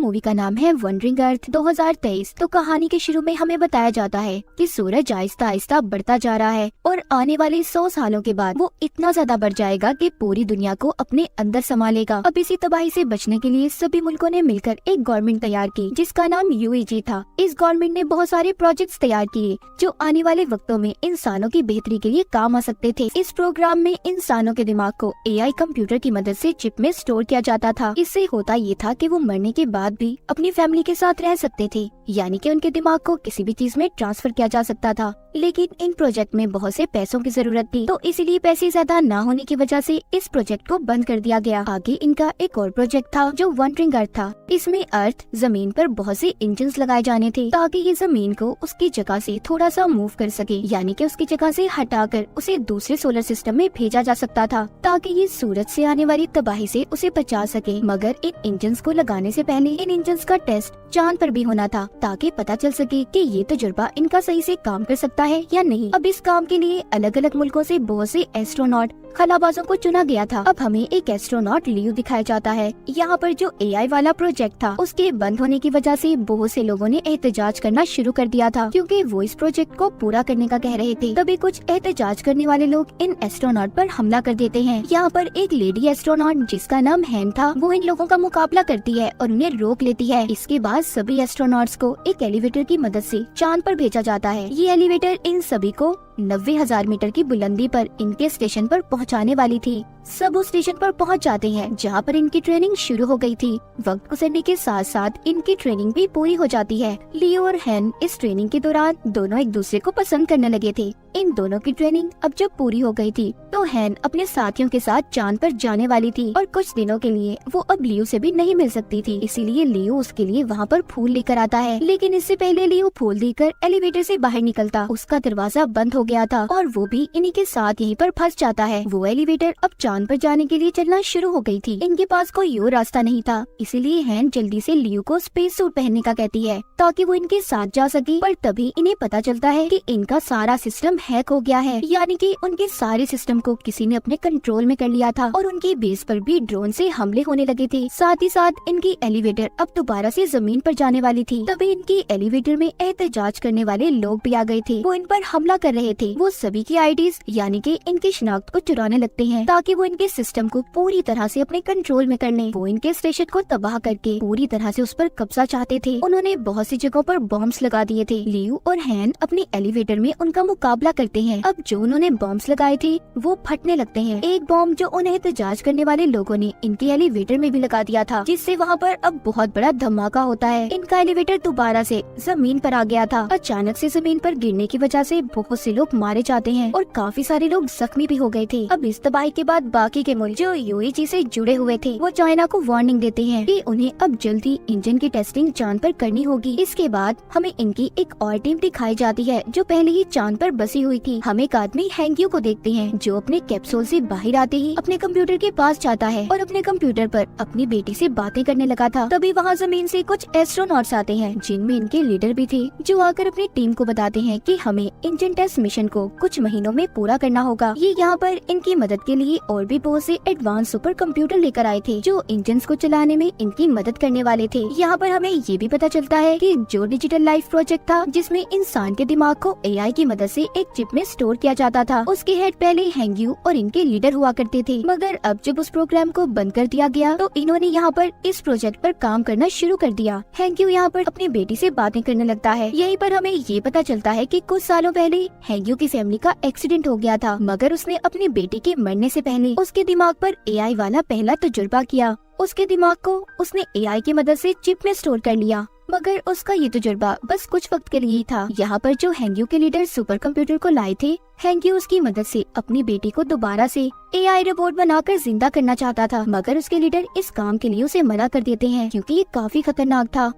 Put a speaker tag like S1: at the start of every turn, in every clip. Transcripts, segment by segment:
S1: Movie का नाम है वंडरिंग अर्थ 2023। तो कहानी के शुरू में हमें बताया जाता है कि सूरज आहिस्ता आहिस्ता बढ़ता जा रहा है और आने वाले 100 सालों के बाद वो इतना ज्यादा बढ़ जाएगा कि पूरी दुनिया को अपने अंदर समा लेगा। अब इसी तबाही से बचने के लिए सभी मुल्कों ने मिलकर एक गवर्नमेंट तैयार की जिसका नाम यूएजी था। इस गवर्नमेंट ने बहुत सारे प्रोजेक्ट्स तैयार किए जो आने वाले वक्तों में इंसानों की बेहतरी के लिए काम आ सकते थे। इस प्रोग्राम में इंसानों के दिमाग को एआई कंप्यूटर की मदद से चिप में स्टोर किया जाता था। इससे होता ये था कि वो मरने के बाद भी अपनी फैमिली के साथ रह सकते थे, यानी कि उनके दिमाग को किसी भी चीज में ट्रांसफर किया जा सकता था। लेकिन इन प्रोजेक्ट में बहुत से पैसों की जरूरत थी, तो इसीलिए पैसे ज्यादा न होने की वजह से इस प्रोजेक्ट को बंद कर दिया गया। आगे इनका एक और प्रोजेक्ट था जो वंडरिंग अर्थ था। इसमें अर्थ जमीन पर बहुत से इंजन्स लगाए जाने थे ताकि ये जमीन को उसकी जगह से थोड़ा सा मूव कर सके, यानी कि उसकी जगह से हटाकर उसे दूसरे सोलर सिस्टम में भेजा जा सकता था ताकि ये सूरज से आने वाली तबाही से उसे बचा सके। मगर इन इंजन्स को लगाने से पहले इन इंजन्स का टेस्ट चांद पर भी होना था ताकि पता चल सके कि ये तजुर्बा इनका सही से काम कर सकता है या नहीं। अब इस काम के लिए अलग अलग मुल्कों से बहुत से एस्ट्रोनॉट खलाबाजों को चुना गया था। अब हमें एक एस्ट्रोनॉट लियो दिखाया जाता है। यहाँ पर जो एआई वाला प्रोजेक्ट था उसके बंद होने की वजह से बहुत से लोगों ने एहतजाज करना शुरू कर दिया था क्योंकि वो इस प्रोजेक्ट को पूरा करने का कह रहे थे। तभी कुछ एहतजाज करने वाले लोग इन एस्ट्रोनॉट पर हमला कर देते हैं। यहाँ पर एक लेडी एस्ट्रोनॉट जिसका नाम हैन था वो इन लोगों का मुकाबला करती है और उन्हें रोक लेती है। इसके बाद सभी एस्ट्रोनॉट्स को एक एलिवेटर की मदद से चांद पर भेजा जाता है। ये एलिवेटर इन सभी को 90,000 मीटर की बुलंदी पर इनके स्टेशन पर पहुंचाने वाली थी। सब उस स्टेशन पर पहुंच जाते हैं जहां पर इनकी ट्रेनिंग शुरू हो गई थी। वक्त गुजरने के साथ साथ इनकी ट्रेनिंग भी पूरी हो जाती है। लियो और हैन इस ट्रेनिंग के दौरान दोनों एक दूसरे को पसंद करने लगे थे। इन दोनों की ट्रेनिंग अब जब पूरी हो गई थी तो हैन अपने साथियों के साथ चांद पर जाने वाली थी और कुछ दिनों के लिए वो अब लियो से भी नहीं मिल सकती थी। इसीलिए लियो उसके लिए वहाँ पर फूल लेकर आता है। लेकिन इससे पहले लियो फूल देकर एलिवेटर से बाहर निकलता, उसका दरवाजा बंद हो गया था और वो भी इन्हीं के साथ यहीं पर फंस जाता है। वो एलिवेटर अब चांद पर जाने के लिए चलना शुरू हो गई थी। इनके पास कोई और रास्ता नहीं था, इसीलिए हैन जल्दी से लियो को स्पेस सूट पहनने का कहती है ताकि वो इनके साथ जा सके। पर तभी इन्हें पता चलता है कि इनका सारा सिस्टम हैक हो गया है, यानी कि उनके सारे सिस्टम को किसी ने अपने कंट्रोल में कर लिया था और उनकी बेस पर भी ड्रोन से हमले होने लगे थे। साथ ही साथ इनकी एलिवेटर अब दोबारा से जमीन पर जाने वाली थी। तभी इनकी एलिवेटर में एहतजाज करने वाले लोग भी आ गए थे। वो इन पर हमला कर रहे थे। वो सभी की आईडीज यानी कि इनकी शिनाख्त को चुराने लगते हैं ताकि वो इनके सिस्टम को पूरी तरह से अपने कंट्रोल में कर लें। वो इनके स्टेशन को तबाह करके पूरी तरह से उस पर कब्जा चाहते थे। उन्होंने बहुत सी जगहों पर बॉम्ब्स लगा दिए थे। लियो और हैन अपने एलिवेटर में उनका मुकाबला करते हैं। अब जो उन्होंने बॉम्ब्स लगाए थे वो फटने लगते हैं। एक बॉम्ब जो उन्हें एहतजाज करने वाले लोगों ने इनके एलिवेटर में भी लगा दिया था, जिससे वहाँ पर अब बहुत बड़ा धमाका होता है। इनका एलिवेटर दोबारा से जमीन पर आ गया था। अचानक से जमीन पर गिरने की वजह से बहुत से लोग मारे जाते हैं और काफी सारे लोग जख्मी भी हो गए थे। अब इस तबाही के बाद बाकी के मुल्क जो यूएई से जुड़े हुए थे वो चाइना को वार्निंग देते हैं कि उन्हें अब जल्दी इंजन की टेस्टिंग चांद पर करनी होगी। इसके बाद हमें इनकी एक और टीम दिखाई जाती है जो पहले ही चांद पर बसी हुई थी। हम एक आदमी हैंग्यू को देखते हैं जो अपने कैप्सूल से बाहर आते ही अपने कंप्यूटर के पास जाता है और अपने कंप्यूटर पर अपनी बेटी से बातें करने लगा था। तभी वहाँ जमीन से कुछ एस्ट्रोनॉट्स आते हैं जिनमें इनके लीडर भी थे, जो आकर अपनी टीम को बताते हैं कि हमें इंजन टेस्ट मिशन को कुछ महीनों में पूरा करना होगा। ये यहाँ पर इनकी मदद के लिए और भी बहुत से एडवांस सुपर कंप्यूटर लेकर आए थे जो इंजन को चलाने में इनकी मदद करने वाले थे। यहाँ पर हमें ये भी पता चलता है कि जो डिजिटल लाइफ प्रोजेक्ट था जिसमें इंसान के दिमाग को एआई की मदद से एक चिप में स्टोर किया जाता था, उसके हेड पहले हैंग्यू और इनके लीडर हुआ करते थे। मगर अब जब उस प्रोग्राम को बंद कर दिया गया तो इन्होंने यहाँ पर इस प्रोजेक्ट पर काम करना शुरू कर दिया। हैंग्यू यहाँ पर अपनी बेटी से बातें करने लगता है। यहीं पर हमें ये पता चलता है कि कुछ सालों पहले हैंग्यू की फैमिली का एक्सीडेंट हो गया था, मगर उसने अपनी बेटी के मरने से पहले उसके दिमाग पर एआई वाला पहला तजुर्बा किया। उसके दिमाग को उसने एआई की मदद से चिप में स्टोर कर लिया, मगर उसका ये तजुर्बा बस कुछ वक्त के लिए ही था। यहाँ पर जो हैंग्यू के लीडर सुपर कंप्यूटर को लाए थे, हैंग्यू उसकी मदद से अपनी बेटी को दोबारा से एआई रोबोट बनाकर जिंदा करना चाहता था, मगर उसके लीडर इस काम के लिए उसे मना कर देते हैं क्योंकि ये काफी खतरनाक था।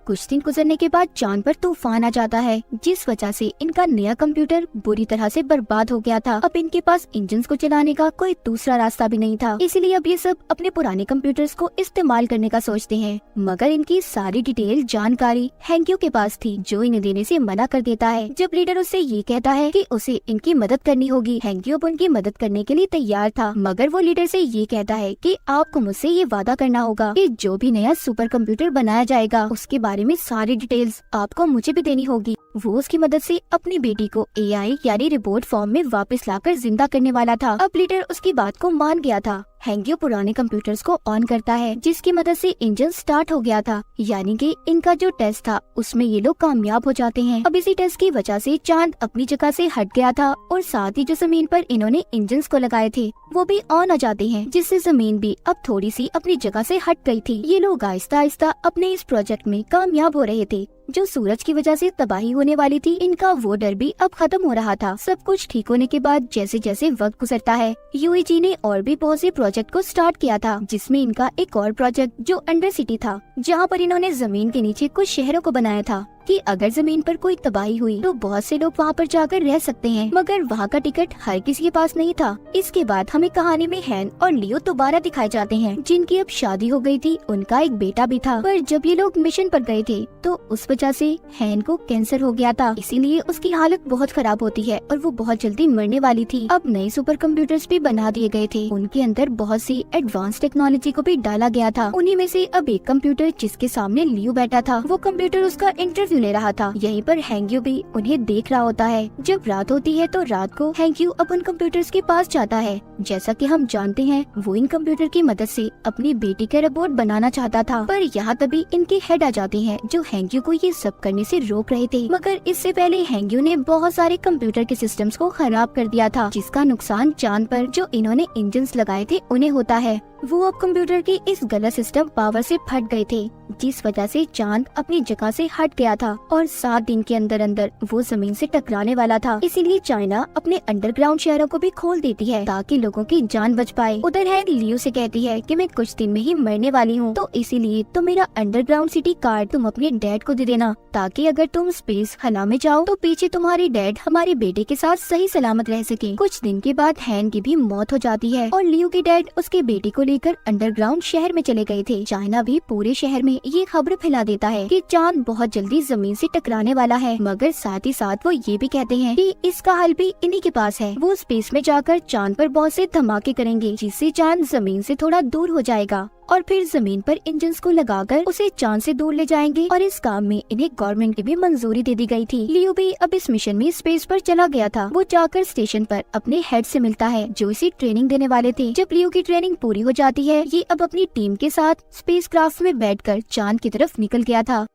S1: कुछ दिन गुजरने के बाद चांद पर तूफान आ जाता है, जिस वजह से इनका नया कंप्यूटर बुरी तरह से बर्बाद हो गया था। अब इनके पास इंजन को चलाने का कोई दूसरा रास्ता भी नहीं था, इसीलिए अब ये सब अपने पुराने कंप्यूटर्स को इस्तेमाल करने का सोचते हैं। मगर इनकी सारी डिटेल जानकारी हैंक्यू के पास थी, जो इन्हें देने से मना कर देता है। जब लीडर उससे ये कहता है कि उसे इनकी मदद करनी होगी, हैंक्यू अब उनकी मदद करने के लिए तैयार था। मगर वो लीडर से ये कहता है कि आपको मुझसे ये वादा करना होगा कि जो भी नया सुपर कंप्यूटर बनाया जाएगा उसके बारे में सारी डिटेल्स आपको मुझे भी देनी होगी। वो उसकी मदद से अपनी बेटी को एआई यानी रिपोर्ट फॉर्म में वापस लाकर जिंदा करने वाला था। अब लीडर उसकी बात को मान गया था। हैंक्यू पुराने कंप्यूटर्स को ऑन करता है, जिसकी मदद से इंजन स्टार्ट हो गया था, यानी कि इनका जो टेस्ट था उसमें ये लोग कामयाब हो जाते हैं। अब इसी टेस्ट की वजह से चांद अपनी जगह से हट गया था और साथ ही जो जमीन पर इन्होंने इंजन्स को लगाए थे वो भी ऑन आ जाते हैं, जिससे जमीन भी अब थोड़ी सी अपनी जगह से हट गई थी। ये लोग आहिस्ता आहिस्ता अपने इस प्रोजेक्ट में कामयाब हो रहे थे। जो सूरज की वजह से तबाही होने वाली थी, इनका वो डर भी अब खत्म हो रहा था। सब कुछ ठीक होने के बाद जैसे जैसे वक्त गुजरता है, यूएजी ने और भी बहुत से प्रोजेक्ट को स्टार्ट किया था, जिसमें इनका एक और प्रोजेक्ट जो अंडर सिटी था, जहाँ पर इन्होंने जमीन के नीचे कुछ शहरों को बनाया था कि अगर जमीन पर कोई तबाही हुई तो बहुत से लोग वहाँ पर जाकर रह सकते हैं। मगर वहाँ का टिकट हर किसी के पास नहीं था। इसके बाद हमें कहानी में हैन और लियो दोबारा दिखाए जाते हैं, जिनकी अब शादी हो गई थी, उनका एक बेटा भी था। पर जब ये लोग मिशन पर गए थे तो उस वजह से हैन को कैंसर हो गया था, इसीलिए उसकी हालत बहुत खराब होती है और वो बहुत जल्दी मरने वाली थी। अब नए सुपर कंप्यूटर्स भी बना दिए गए थे, उनके अंदर बहुत सी एडवांस टेक्नोलॉजी को भी डाला गया था। उन्हीं में से अब एक कंप्यूटर जिसके सामने लियो बैठा था, वो कंप्यूटर उसका इंटरव्यू ले रहा था। यहीं पर हैंक्यू भी उन्हें देख रहा होता है। जब रात होती है तो रात को हैंक्यू अब उन कंप्यूटर्स के पास जाता है। जैसा कि हम जानते हैं, वो इन कंप्यूटर की मदद से अपनी बेटी का रोबोट बनाना चाहता था, पर यहाँ तभी इनके हेड आ जाते हैं, जो हैंक्यू को ये सब करने से रोक रहे थे। मगर इससे पहले हैंक्यू ने बहुत सारे कंप्यूटर के सिस्टम्स को खराब कर दिया था, जिसका नुकसान चांद पर जो इन्होंने इंजन्स लगाए थे उन्हें होता है। वो अब कंप्यूटर की इस गलत सिस्टम पावर से फट गए थे, जिस वजह से चांद अपनी जगह से हट गया था और 7 दिन के अंदर अंदर वो जमीन से टकराने वाला था। इसीलिए चाइना अपने अंडरग्राउंड शहरों को भी खोल देती है ताकि लोगों की जान बच पाए। उधर है लियो से कहती है कि मैं कुछ दिन में ही मरने वाली हूँ, तो इसीलिए तो मेरा अंडरग्राउंड सिटी कार्ड तुम अपने डैड को दे देना, ताकि अगर तुम स्पेस खला में जाओ तो पीछे तुम्हारे डैड हमारे बेटे के साथ सही सलामत रह सके। कुछ दिन के बाद हैन की भी मौत हो जाती है और लियो के डैड उसके बेटे को लेकर अंडरग्राउंड शहर में चले गए थे। चाइना भी पूरे शहर में ये खबर फैला देता है कि चांद बहुत जल्दी जमीन से टकराने वाला है, मगर साथ ही साथ वो ये भी कहते हैं कि इसका हल भी इन्हीं के पास है। वो स्पेस में जाकर चांद पर बहुत से धमाके करेंगे, जिससे चांद जमीन से थोड़ा दूर हो जाएगा और फिर जमीन पर इंजन्स को लगाकर उसे चांद से दूर ले जाएंगे। और इस काम में इन्हें गवर्नमेंट की भी मंजूरी दे दी गई थी। लियो भी अब इस मिशन में स्पेस पर चला गया था। वो जाकर स्टेशन पर अपने हेड से मिलता है, जो इसे ट्रेनिंग देने वाले थे। जब लियो की ट्रेनिंग पूरी हो जाती है, ये अब अपनी टीम के साथ स्पेस क्राफ्ट में बैठकर चांद की तरफ निकल गया था।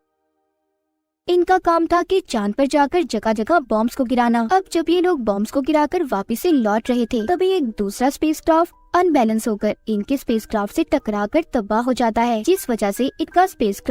S1: इनका काम था कि चांद पर जाकर जगह जगह बॉम्ब्स को गिराना। अब जब ये लोग बॉम्ब्स को गिराकर वापस से लौट रहे थे, तभी एक दूसरा स्पेसक्राफ्ट अनबैलेंस होकर इनके स्पेसक्राफ्ट से टकराकर तबाह हो जाता है, जिस वजह से इनका स्पेसक्राफ्ट